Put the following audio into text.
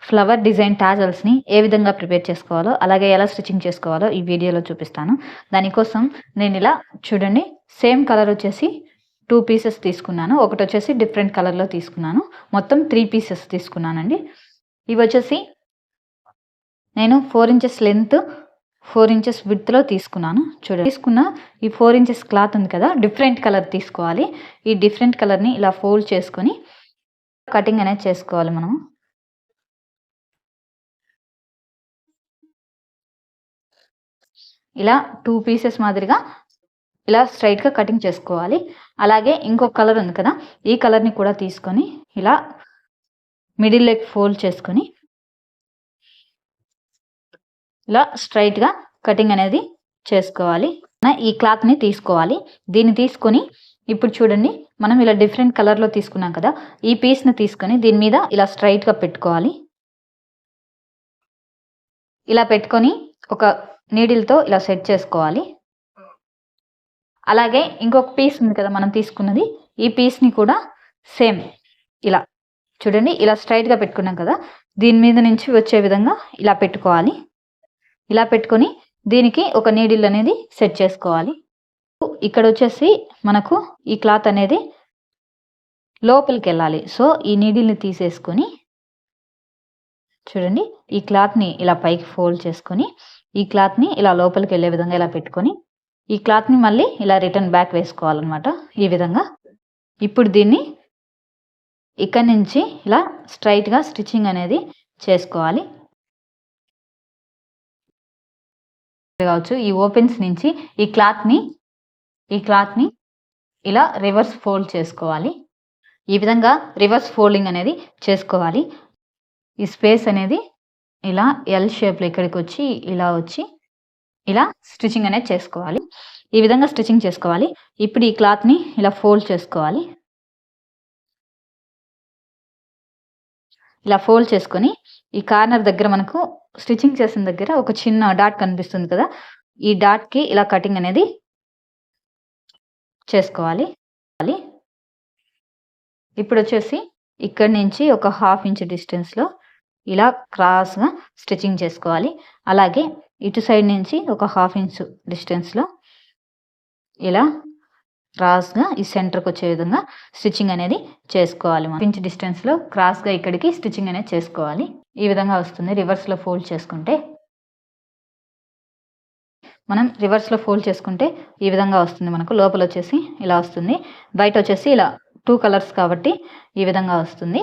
Flower design టాజల్స్ని ఏ విధంగా prepare చేసుకోవాలో అలాగే ఎలా స్టిచ్చింగ్ చేసుకోవాలో ఈ వీడియోలో చూపిస్తాను. దానికోసం నేను ఇలా చూడండి, సేమ్ కలర్ వచ్చేసి 2 పీసెస్ తీసుకున్నాను. ఒకటి వచ్చేసి డిఫరెంట్ కలర్లో తీసుకున్నాను. మొత్తం 3 పీసెస్ తీసుకున్నానండి. ఇవి వచ్చేసి నేను 4 ఇంచెస్ లెంత్ 4 ఇంచెస్ విడ్త్లో తీసుకున్నాను. చూడండి, తీసుకున్న ఈ 4 ఇంచెస్ క్లాత్ ఉంది కదా, డిఫరెంట్ కలర్ తీసుకోవాలి. ఈ డిఫరెంట్ కలర్ని ఇలా ఫోల్డ్ చేసుకొని కటింగ్ అనేది చేసుకోవాలి. మనం ఇలా 2 పీసెస్ మాదిరిగా ఇలా స్ట్రైట్గా కటింగ్ చేసుకోవాలి. అలాగే ఇంకొక కలర్ ఉంది కదా, ఈ కలర్ని కూడా తీసుకొని ఇలా మిడిల్ లెగ్ ఫోల్డ్ చేసుకొని ఇలా స్ట్రైట్గా కటింగ్ అనేది చేసుకోవాలి. ఈ క్లాత్ని తీసుకోవాలి. దీన్ని తీసుకొని ఇప్పుడు చూడండి, మనం ఇలా డిఫరెంట్ కలర్లో తీసుకున్నాం కదా, ఈ పీస్ని తీసుకొని దీని మీద ఇలా స్ట్రైట్గా పెట్టుకోవాలి. ఇలా పెట్టుకొని ఒక నీడిల్తో ఇలా సెట్ చేసుకోవాలి. అలాగే ఇంకొక పీస్ ఉంది కదా మనం తీసుకున్నది, ఈ పీస్ని కూడా సేమ్ ఇలా చూడండి, ఇలా స్ట్రైట్గా పెట్టుకున్నాం కదా, దీని మీద నుంచి వచ్చే విధంగా ఇలా పెట్టుకోవాలి. ఇలా పెట్టుకొని దీనికి ఒక నీడిల్ అనేది సెట్ చేసుకోవాలి. ఇక్కడ వచ్చేసి మనకు ఈ క్లాత్ అనేది లోపలికి వెళ్ళాలి. సో ఈ నీడిల్ని తీసేసుకొని చూడండి, ఈ క్లాత్ని ఇలా పైకి ఫోల్డ్ చేసుకొని ఈ క్లాత్ని ఇలా లోపలికి వెళ్ళే విధంగా ఇలా పెట్టుకొని ఈ క్లాత్ని మళ్ళీ ఇలా రిటర్న్ బ్యాక్ వేసుకోవాలన్నమాట. ఈ విధంగా ఇప్పుడు దీన్ని ఇక్కడి నుంచి ఇలా స్ట్రైట్గా స్టిచ్చింగ్ అనేది చేసుకోవాలి. కావచ్చు ఈ ఓపెన్స్ నుంచి ఈ క్లాత్ని ఇలా రివర్స్ ఫోల్డ్ చేసుకోవాలి. ఈ విధంగా రివర్స్ ఫోల్డింగ్ అనేది చేసుకోవాలి. ఈ స్పేస్ అనేది ఇలా ఎల్ షేప్లో ఇక్కడికి వచ్చి ఇలా స్టిచ్చింగ్ అనేది చేసుకోవాలి. ఈ విధంగా స్టిచ్చింగ్ చేసుకోవాలి. ఇప్పుడు ఈ క్లాత్ని ఇలా ఫోల్డ్ చేసుకోవాలి. ఇలా ఫోల్డ్ చేసుకొని ఈ కార్నర్ దగ్గర మనకు స్టిచ్చింగ్ చేసిన దగ్గర ఒక చిన్న డాట్ కనిపిస్తుంది కదా, ఈ డాట్కి ఇలా కటింగ్ అనేది చేసుకోవాలి. ఇప్పుడు వచ్చేసి ఇక్కడి నుంచి ఒక 1/2 ఇంచ్ డిస్టెన్స్లో ఇలా క్రాస్గా స్టిచ్చింగ్ చేసుకోవాలి. అలాగే ఇటు సైడ్ నుంచి ఒక 1/2 ఇంచ్ డిస్టెన్స్లో ఇలా క్రాస్గా ఈ సెంటర్కి వచ్చే విధంగా స్టిచ్చింగ్ అనేది చేసుకోవాలి. 1 ఇంచ్ డిస్టెన్స్లో క్రాస్గా ఇక్కడికి స్టిచ్చింగ్ అనేది చేసుకోవాలి. ఈ విధంగా వస్తుంది. రివర్స్లో ఫోల్డ్ చేసుకుంటే ఈ విధంగా వస్తుంది. మనకు లోపల వచ్చేసి ఇలా వస్తుంది, బయట వచ్చేసి ఇలా 2 కలర్స్ కాబట్టి ఈ విధంగా వస్తుంది.